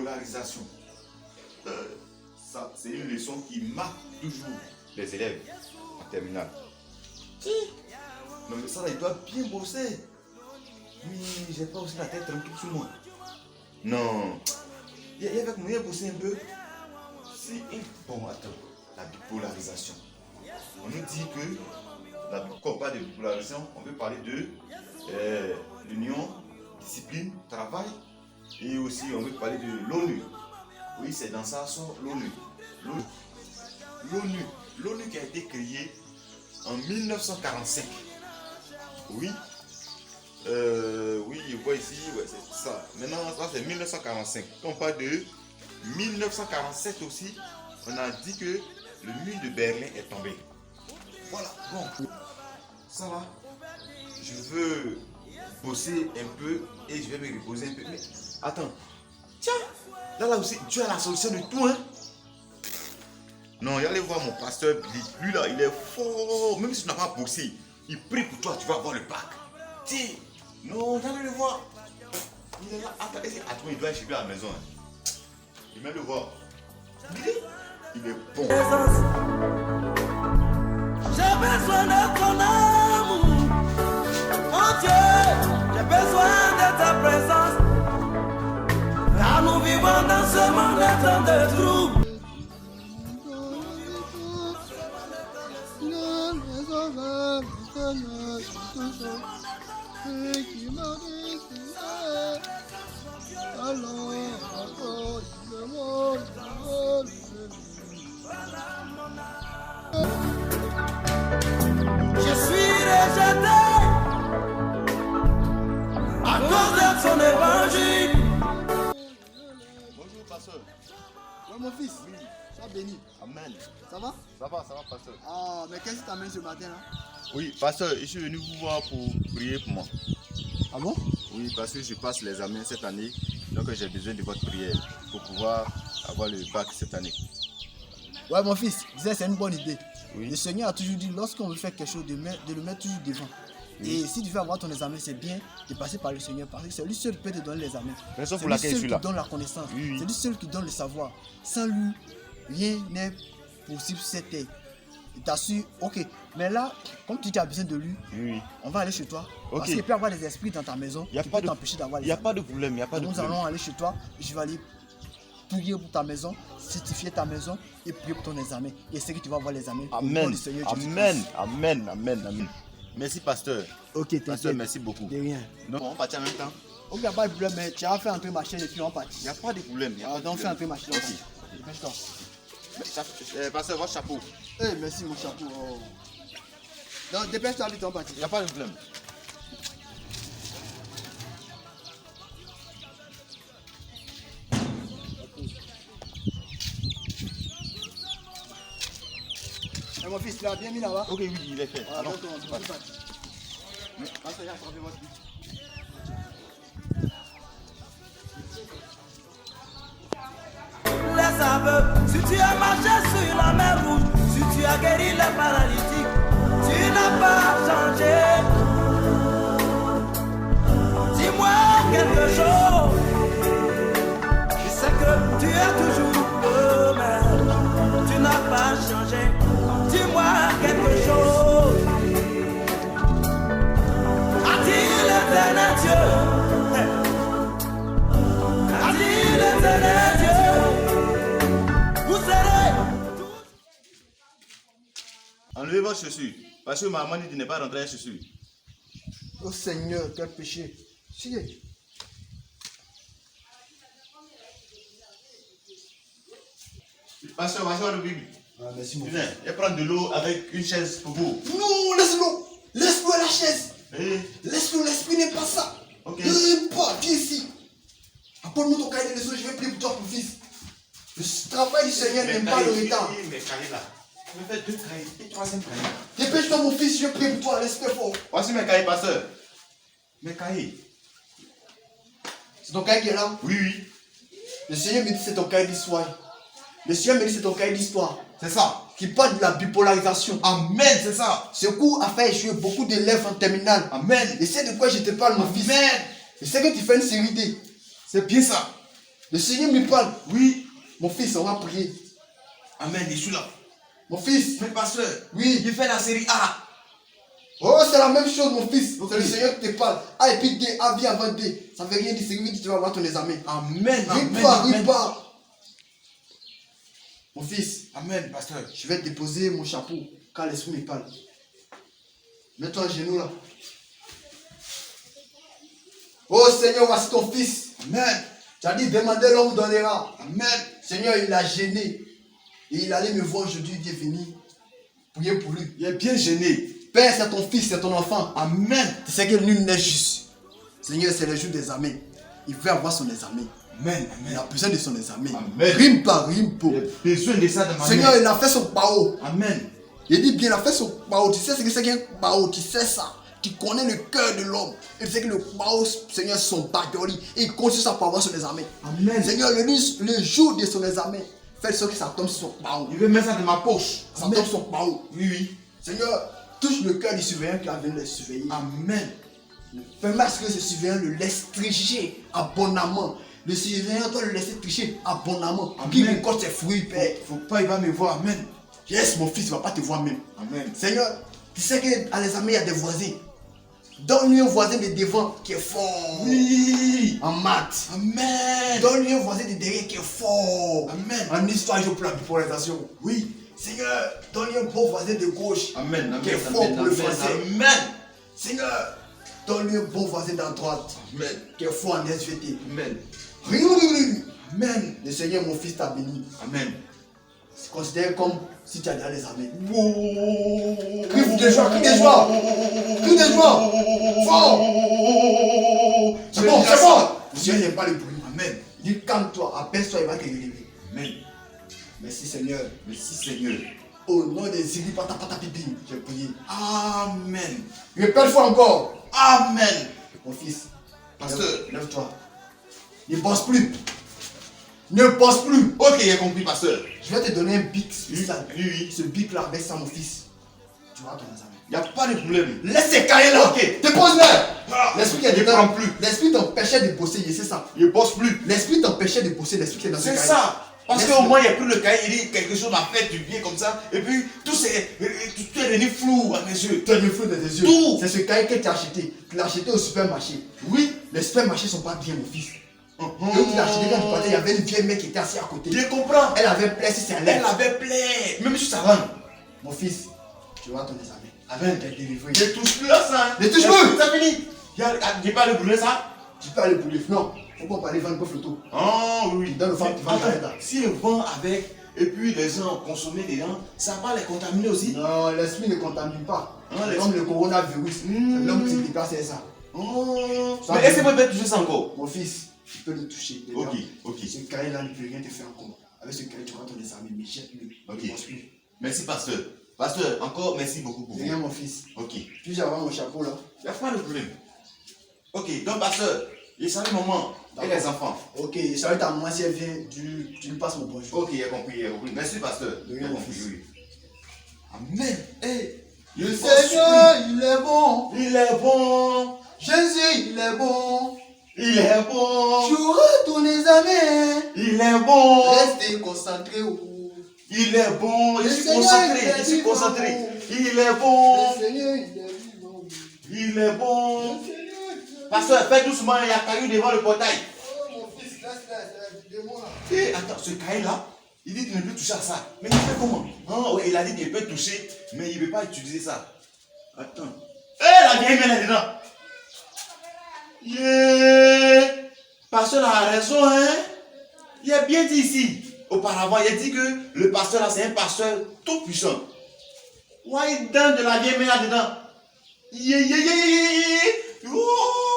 bipolarisation. Ça, c'est une leçon qui marque toujours les élèves en terminale. Non mais ça là, il doit bien bosser. Mais j'ai pas aussi la tête tranquille sur moi. Non. Il y avait moyen de bosser un peu. Si, bon, attends. La bipolarisation. On nous dit que, quand on parle de bipolarisation, on peut parler de l'union, discipline, travail. Et aussi, on peut parler de l'ONU. Oui, c'est dans ça sort l'ONU. L'ONU qui a été créée en 1945. Oui. Oui, je vois ici, ouais, c'est ça. Maintenant, ça c'est 1945. Quand on parle de 1947 aussi, on a dit que le mur de Berlin est tombé. Voilà, bon. Ça va. Je veux bosser un peu et je vais me reposer un peu. Mais attends. Tiens, là aussi, tu as la solution de tout, hein? Non, allez voir mon pasteur Billy. Lui là, il est fort. Même si tu n'as pas bossé, il prie pour toi, tu vas avoir le bac. Tiens, non, allez le voir. Il est là. Attends, il doit être chez lui à la maison. Hein. Il met le voir. Billy, il est bon. J'ai besoin de ton amour. Mon Dieu, j'ai besoin de ta présence. Là, nous vivons dans ce monde de troubles. Je suis rejeté à cause de son évangile. Bonjour, pasteur. Ouais, mon fils, sois béni. Amen. Ça va? Ça va, pasteur. Ah, mais qu'est-ce qui t'amène ce matin là? Oui, pasteur, je suis venu vous voir pour prier pour moi. Ah bon? Oui, parce que je passe l'examen cette année, donc j'ai besoin de votre prière pour pouvoir avoir le bac cette année. Ouais, mon fils, disais, c'est une bonne idée. Oui. Le Seigneur a toujours dit, lorsqu'on veut faire quelque chose, de le mettre toujours devant. Oui. Et si tu veux avoir ton examen, c'est bien de passer par le Seigneur, parce que c'est lui seul qui peut te donner l'examen. Raison C'est pour lui laquelle je seul suis qui là. donne la connaissance. Oui, oui. C'est lui seul qui donne le savoir. Sans lui, rien n'est possible sur cette terre. Il t'assure, ok. Mais là, comme tu as besoin de lui, Oui. on va aller chez toi. Ok. Parce qu'il peut y avoir des esprits dans ta maison Y a qui pas peuvent de- t'empêcher d'avoir Il les n'y a pas de problème, il n'y a pas de Nous problème. allons aller chez toi, je vais aller prier pour ta maison, certifier ta maison et prier pour ton examen. Et c'est que tu vas avoir l'examen. Au nom Amen. du Seigneur Jésus-Christ. Amen. Amen. Amen. Amen. Merci, pasteur. Ok, Pasteur, t'inquiète. merci beaucoup. De rien. Donc, on partit en même temps. Ok, il n'y a pas de problème, mais tu as fait entrer ma chaîne et puis on part. Il n'y a pas de problème. Ah, donc fais entrer ma chaîne. Ok. Dépêche-toi. Pasteur, votre chapeau. Eh, merci mon chapeau. Oh. Donc dépêche-toi vite, on part. Il n'y a pas de problème. Et mon fils, tu l'as bien mis là-bas? Ok, oui, il est fait. Ah, Allons. donc on peut partir. Mais, pasteur, il a attrapé votre but. Les aveugles, si tu as marché sur la mer rouge, si tu as guéri les paralytiques, tu n'as pas changé. Dis-moi quelque chose. Je sais que tu es toujours le même. Tu n'as pas changé. Dis-moi quelque chose. A-t-il l'éternel Dieu? A-t-il l'éternel Dieu? Vous serez. Enlevez vos chaussures. Parce que maman dit de ne pas rentrer les chaussures. Oh Seigneur, quel péché. Chier. Pasteur, voici votre Bible. Ah, merci mon fils. Viens, et prendre de l'eau avec une chaise pour vous. Non, laisse-le. Laisse-le à la chaise. Eh, Laisse-le, l'esprit n'est pas ça. Ok. Ne l'aime pas, viens ici. Apporte-moi ton cahier de leçons, je vais prier pour toi, mon fils. Le travail du Seigneur n'aime pas le retard. Mais cahiers là. Je vais faire 2 cahiers et 3e cahier. Dépêche-toi, mon fils, je vais prier pour toi, laisse-le fort. Voici mes cahiers, pasteur. Mes cahiers. C'est ton cahier qui est là. Oui, oui. Le Seigneur me dit que c'est ton cahier d'histoire. Le Seigneur me dit que c'est ton cahier d'histoire. C'est ça. Qui parle de la bipolarisation. Amen, c'est ça. Ce cours a fait échouer beaucoup d'élèves en terminale. Amen. Et c'est de quoi je te parle, mon fils. Amen. Je sais que tu fais une série D. C'est bien ça. Le Seigneur me parle. Oui. Mon fils, on va prier. Amen, je suis là. Mon fils. Mais pasteur, Oui. il fait la série A. Oh, c'est la même chose, mon fils. Ok. C'est le Seigneur qui te parle. A et puis D, A vient avant D. Ça ne veut rien dire. C'est lui qui tu vas avoir ton examen. Amen, Ris amen, pas, ris amen. pas. Mon fils, Amen, pasteur. je vais déposer mon chapeau quand l'esprit me parle. Mets-toi à genoux là. Oh Seigneur, voici ton fils. Amen, Tu as dit, demandez, l'homme vous donnera. amen. Seigneur, il a gêné. Et il allait me voir aujourd'hui, il est venu. Priez pour lui. Il est bien gêné. Père, c'est ton fils, c'est ton enfant. Amen, Tu sais que nul n'est juste. Seigneur, c'est le jour des examens. Il veut avoir son examen. amen, Il a amen. besoin de son examen. Amen. Rime pas, rime pas. Il a besoin de ça de ma Seigneur, main. il a fait son pao. Amen. Il dit bien, il a fait son pao. Tu sais ce que c'est qu'un pao. Tu sais ça. Tu connais le cœur de l'homme. Et tu sais que le pao, Seigneur, c'est son bagoli. Et il continue ça pour avoir son examen. Amen. Seigneur, le jour de son examen, fais ce que ça tombe sur son pao. Il veut mettre ça dans ma poche. Ça Amen. tombe sur son pao. Oui, oui. Seigneur, touche le cœur du surveillant qui a venu le surveiller. Amen. Permets à ce que ce surveillant le laisse tricher abondamment. Le surveillant doit le laisser tricher abondamment. Amen. Qu'il récolte ses fruits, Père. Faut pas, il va me voir. Amen. Yes, mon fils, il ne va pas te voir même. Amen. Seigneur, tu sais qu'à l'examen, il y a des voisins. Donne-lui un voisin de devant qui est fort Oui. en maths. Amen. Donne-lui un voisin de derrière qui est fort Amen. en histoire et pour la bipolarisation. Oui. Seigneur, donne-lui un bon voisin de gauche Amen. qui est Amen. fort Amen. pour le Amen. français. Amen. Seigneur, donne-lui un bon voisin d'en droite Amen. qui est fort en SVT. Amen. Amen. Le Seigneur, mon fils, t'a béni. Amen. C'est considéré comme si tu as déjà les amis. Wow. Crie de joie, crie de joie. Crie de joie. Fort. C'est bon, c'est bon. Le Seigneur n'aime pas le bruit. Amen. Il dit calme-toi, abaisse-toi, il va te relever. Amen. Merci Seigneur. Merci Seigneur. Au nom de Zili Pata Pipi, j'ai prié. Amen. Répète-toi encore. Amen. Mon fils, Pasteur. lève-toi. Ne pense plus. Ne pense plus. Ok, j'ai compris, pasteur. Je vais te donner un bic spécial. Oui, oui. Ce bic là, avec ça, mon fils. Tu vas ton examen. Il n'y a pas de problème. Laisse ces cahiers là. Ok. Dépose-les. Ah, L'esprit qui est je dedans. prends plus. L'esprit t'empêchait de bosser, c'est ça. Je bosse plus. L'esprit t'empêchait de bosser, l'esprit qui est dans ce C'est cahier. ça. Parce Laisse-le. qu'au moins, il a pris le cahier, il dit quelque chose m'a fait du bien comme ça. Et puis, tout est devenu flou à mes yeux. Tu as le flou dans tes yeux. Tout. C'est ce cahier que tu as acheté. Tu l'as acheté au supermarché. Oui. Les supermarchés ne sont pas bien, mon fils. Donc tu l'as acheté quand tu partais, il y avait une vieille mec qui était assise à côté. Je comprends. Elle avait plaie sur ses Elle lèvres. avait plaît. Même si ça va. Mon fils, tu vas ton examen. Amen. Tu es délivré. Je touche plus à ça. Ne touche plus. Ça finit. J'ai pas le brûler ça. Tu peux aller pour lui. Non, faut pas parler vendre photo. Ah oui. Dans le ventre, tu vas Attends, aller là. si on vend avec, et puis les gens ont consommé dedans, ça va les contaminer aussi. Non, l'esprit ne contamine pas. Ah, C'est comme le coronavirus. Hmm. C'est l'homme qui se déplace, c'est ça. Oh. Ça Mais est-ce que vous pouvez toucher ça encore? Mon fils, tu peux le toucher. dedans. Ok, ok. Ce cahier-là ne peut rien te faire encore. Avec ce cahier, tu vas ton examen, mais jette-le. Ok. Ne pense plus. Merci, pasteur. Pasteur, encore merci beaucoup pour Rien, vous. mon fils. Ok. Puis-je avoir mon chapeau là? Il n'y a pas de problème. Ok, donc, pasteur, il salue maman et les enfants. Ok, je salue ta maman si elle vient, tu lui passes mon bonjour. Ok, j'ai compris, j'ai compris. Merci, pasteur. De rien, J'ai mon compris, fils. oui. Amen. Hey, Le Seigneur, il est bon. il est bon. Jésus, il est bon. Il est bon. Tu retournes examen. Il est bon. Restez concentré. Il est bon. Je Le suis Seigneur, concentré. il est Je suis vivant. concentré. Il est bon. Le Seigneur, il est vivant. Il est bon. Le Seigneur, il est vivant. Pasteur, fais doucement. Il y a caillou devant le portail. Oh, mon fils, laisse, dis-moi. Et attends, ce cahier-là, il dit qu'il ne peut toucher à ça. Mais il fait comment? Ah, ouais, il a dit qu'il peut toucher, mais il ne veut pas utiliser ça. Attends. La vieille main là-dedans. Yeah. Pasteur a raison, hein? Il a bien dit ici. Auparavant, il a dit que le pasteur là, c'est un pasteur tout puissant. Ouais, il donne de la vieille main là-dedans. Yeah. Oh.